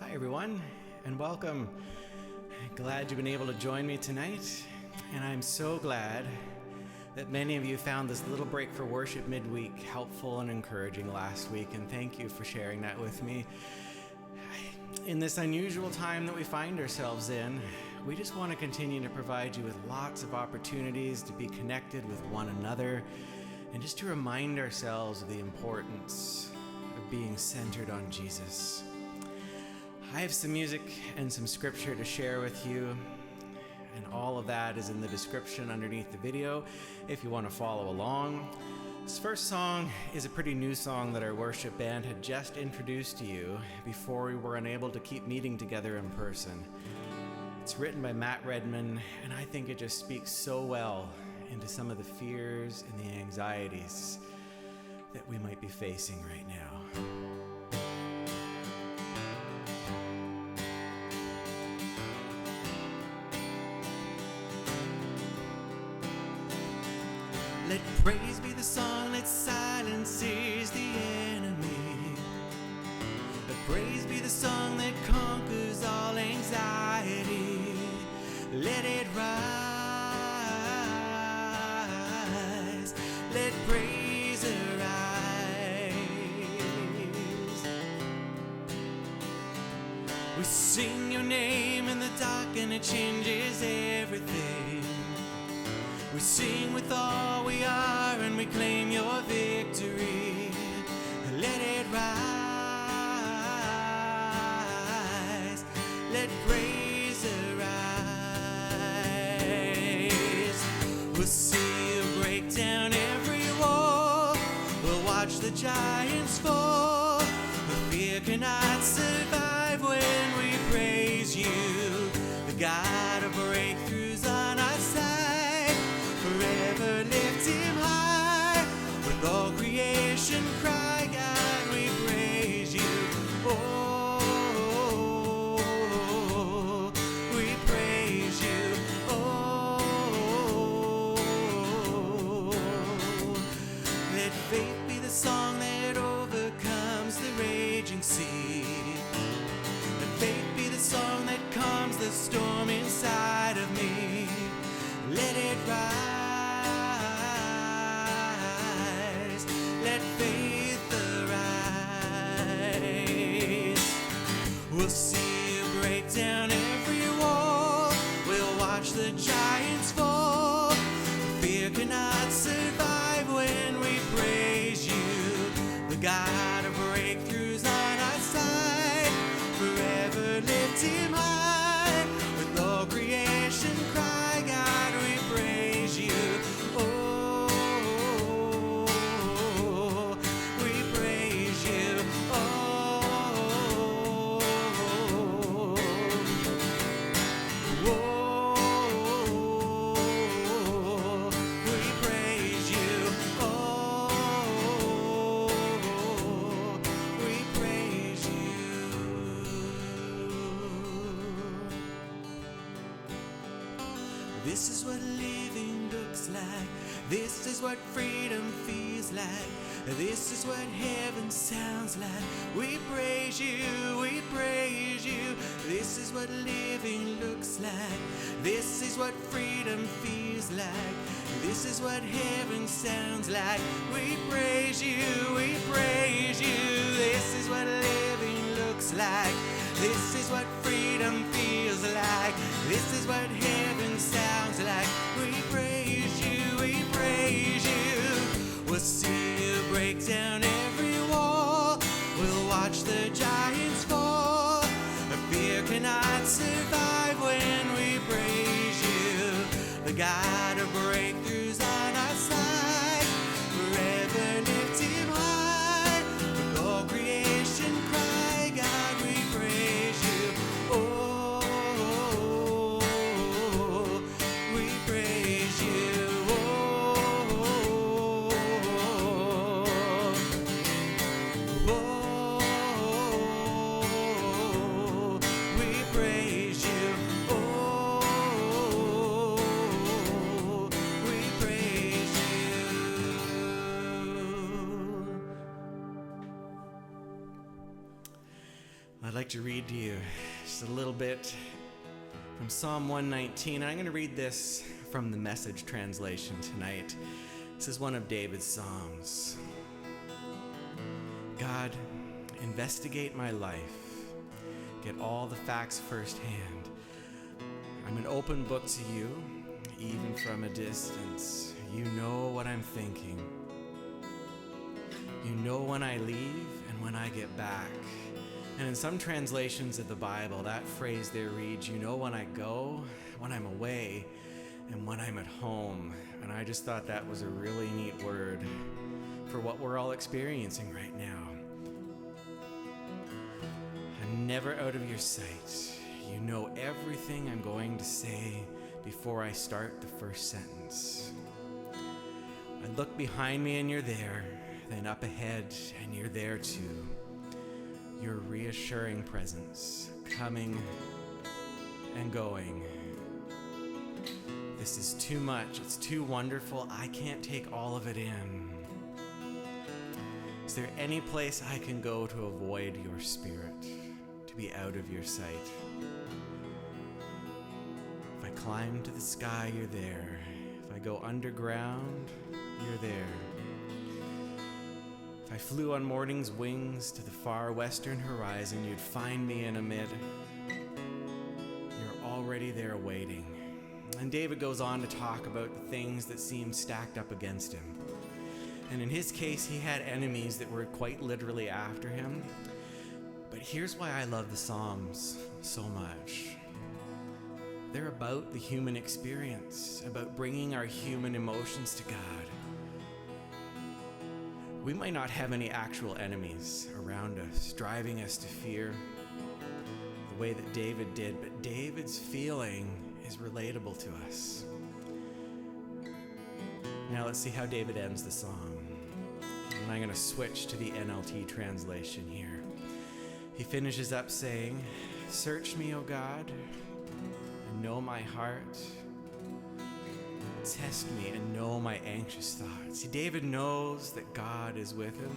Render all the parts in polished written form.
Hi everyone, and welcome. Glad you've been able to join me tonight, and I'm so glad that many of you found this little break for worship midweek helpful and encouraging last week, and thank you for sharing that with me. In this unusual time that we find ourselves in, we just want to continue to provide you with lots of opportunities to be connected with one another, and just to remind ourselves of the importance of being centered on Jesus. I have some music and some scripture to share with you, and all of that is in the description underneath the video if you want to follow along. This first song is a pretty new song that our worship band had just introduced to you before we were unable to keep meeting together in person. It's written by Matt Redman, and I think it just speaks so well into some of the fears and the anxieties that we might be facing right now. Let praise be the song that silences the enemy. Let praise be the song that conquers all anxiety. Let it rise. Let praise arise. We sing your name in the dark and it changes everything. We sing with all we are and we claim your victory. Let it rise. Let praise arise. We'll see you break down every wall. We'll watch the giants fall. But fear cannot survive when we praise you. The God of breakthroughs on our side. Forever lift him high. With all creation cry, God, we praise you. Oh, we praise you. Oh, let faith be the song that overcomes the raging sea. Let faith be the song that calms the storm inside of me. Let it rise. Let faith arise. We'll see you break down every wall. We'll watch the giants fall. Fear cannot survive when we praise you. The God of breakthroughs on our side. Forever lift him high. With all creation cry, God, we praise you. Oh, we praise you. Oh, we praise you. Oh, we praise you. This is what living looks like. This is what freedom feels like. This is what heaven sounds like. We praise you, we praise you. This is what living looks like. This is what freedom feels like. This is what heaven sounds like. We praise you, we praise you. This is what living looks like. This is what freedom feels like. This is what heaven sounds like. We praise you, we praise you. We'll see you break down every wall. We'll watch the giants fall. Fear cannot survive when we praise you. The God of breakthroughs on our side. Forever lift him high. With all creation cry, God, we praise you. Oh, we praise you. Oh, I'd like to read to you just a little bit from Psalm 119. I'm going to read this from the Message translation tonight. This is one of David's Psalms. God, investigate my life. Get all the facts firsthand. I'm an open book to you, even from a distance. You know what I'm thinking. You know when I leave and when I get back. And in some translations of the Bible, that phrase there reads, you know when I go, when I'm away, and when I'm at home. And I just thought that was a really neat word for what we're all experiencing right now. I'm never out of your sight. You know everything I'm going to say before I start the first sentence. I look behind me and you're there, then up ahead and you're there too. Your reassuring presence, coming and going. This is too much, it's too wonderful, I can't take all of it in. Is there any place I can go to avoid your spirit, to be out of your sight? If I climb to the sky, you're there. If I go underground, you're there. If I flew on morning's wings to the far western horizon, you'd find me in a mid. You're already there waiting. And David goes on to talk about the things that seemed stacked up against him. And in his case, he had enemies that were quite literally after him. But here's why I love the Psalms so much. They're about the human experience, about bringing our human emotions to God. We might not have any actual enemies around us, driving us to fear the way that David did, but David's feeling is relatable to us. Now let's see how David ends the psalm. And I'm going to switch to the NLT translation here. He finishes up saying, "Search me, O God, and know my heart. Test me and know my anxious thoughts." See, David knows that God is with him,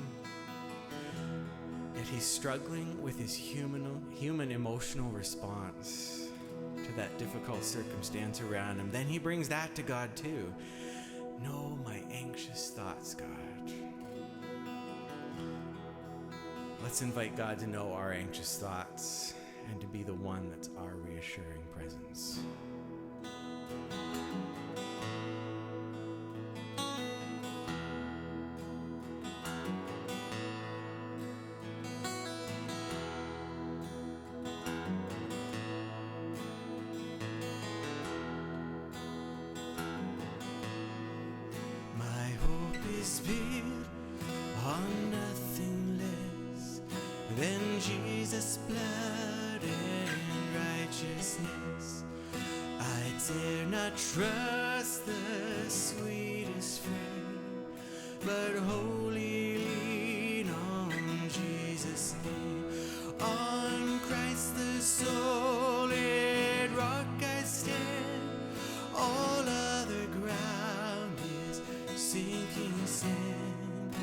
yet he's struggling with his human emotional response to that difficult circumstance around him. Then he brings that to God too. Know my anxious thoughts, God. Let's invite God to know our anxious thoughts and to be the one that's our reassuring presence. My hope is built on nothing less than Jesus' blood and righteousness. I dare not trust the sweetest friend, but wholly lean on Jesus' name. On Christ the solid rock I stand. All other ground is sinking sand.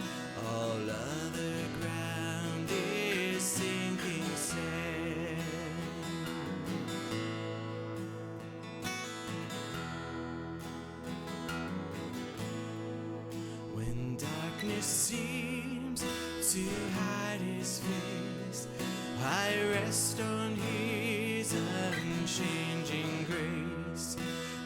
All other ground is sinking sand. When darkness seems to hide his face, I rest on his unchanging grace.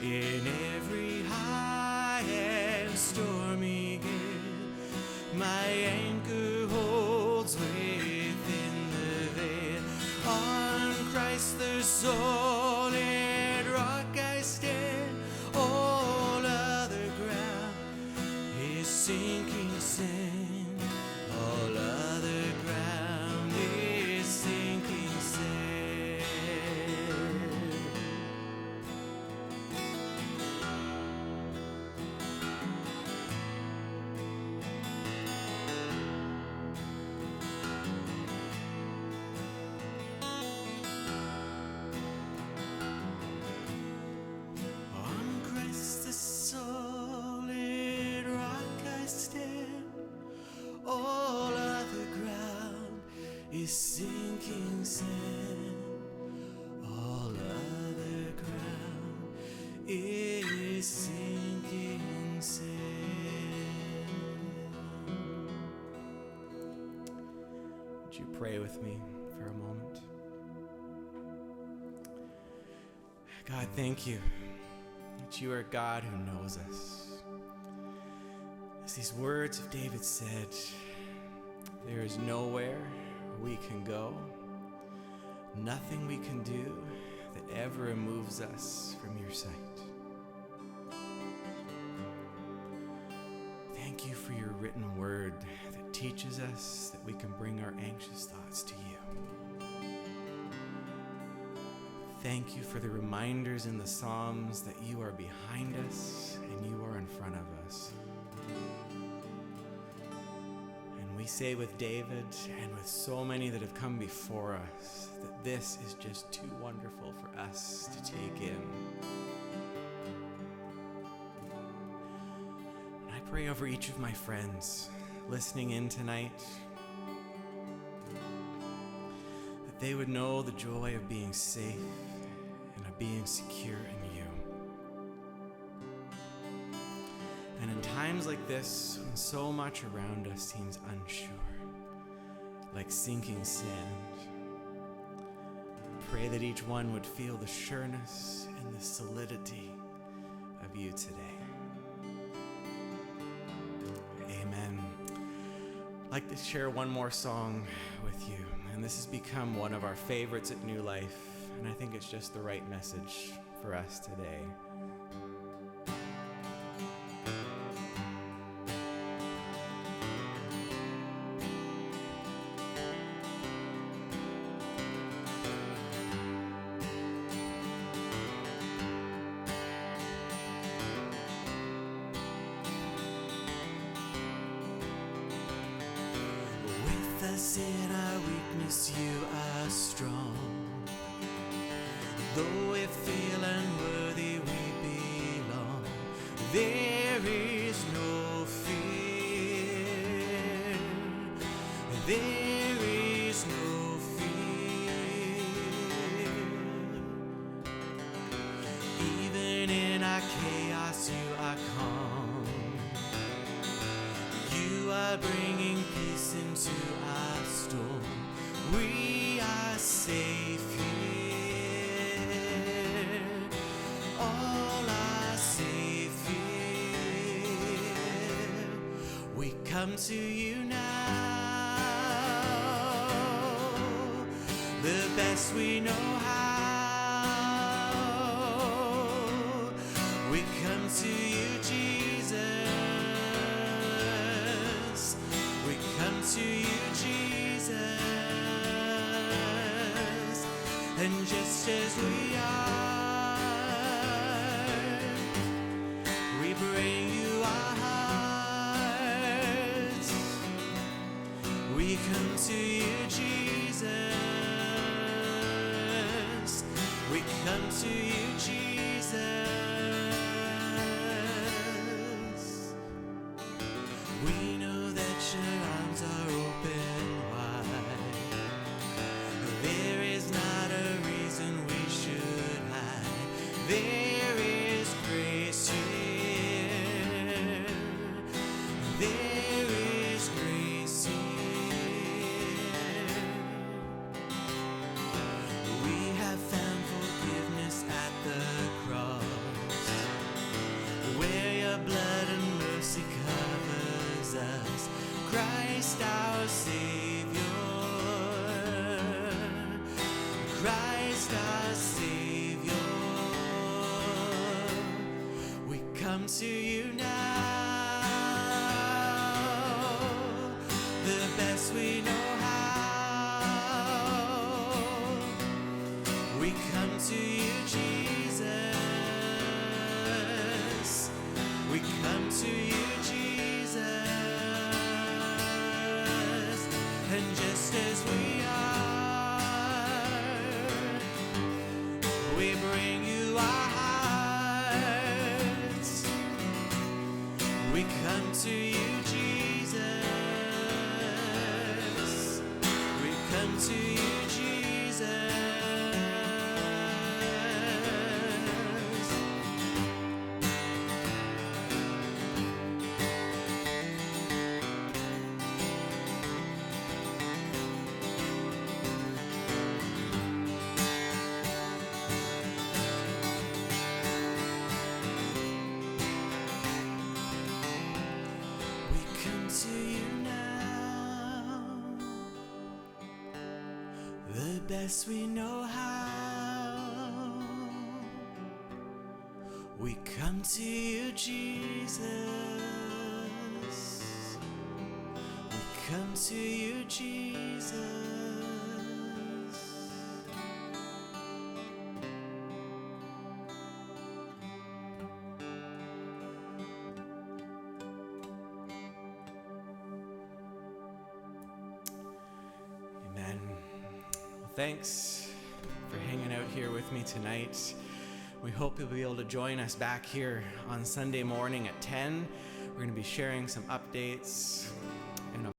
In every high and stormy gale, my anchor holds within the veil. On Christ the solid rock I stand. All other ground is sinking sand. All other ground is sinking sand. sinking sand. All other ground is sinking sand. Would you pray with me for a moment? God, thank you that you are a God who knows us. As these words of David said, there is nowhere we can go, nothing we can do that ever removes us from your sight. Thank you for your written word that teaches us that we can bring our anxious thoughts to you. Thank you for the reminders in the Psalms that you are behind us and you are in front of us. And we say with David and with so many that have come before us that this is just too wonderful for us to take in. And I pray over each of my friends listening in tonight that they would know the joy of being safe and of being secure in you. And in times like this, when so much around us seems unsure, like sinking sand, I pray that each one would feel the sureness and the solidity of you today. Amen. I'd like to share one more song with you, and this has become one of our favorites at New Life, and I think it's just the right message for us today. With us in our weakness, you are strong. Though we feel unworthy, we belong. There is no fear. There is no fear. Even in our chaos, you are calm. You are bringing peace into our storm. We are safe here. All are safe here. We come to you now, the best we know how. We come to you, Jesus. We come to you, Jesus. And just as we are, we bring you our hearts. We come to you, Jesus. We come to you, Jesus. We know that your arms are open wide. There is not a reason we should hide. There is grace here. There is grace here. We have found forgiveness at the cross, where your blood and mercy covers us. Christ our Savior, Christ our Savior. We come to you now, the best we know how. We come to you, Jesus. We come to you, Jesus. And just as we are, we bring you our hearts. We come to you, Jesus. We come to you, best we know how. We come to you, Jesus. We come to you, Jesus. Amen. Well, thanks for hanging out here with me tonight. We hope you'll be able to join us back here on Sunday morning at 10. We're going to be sharing some updates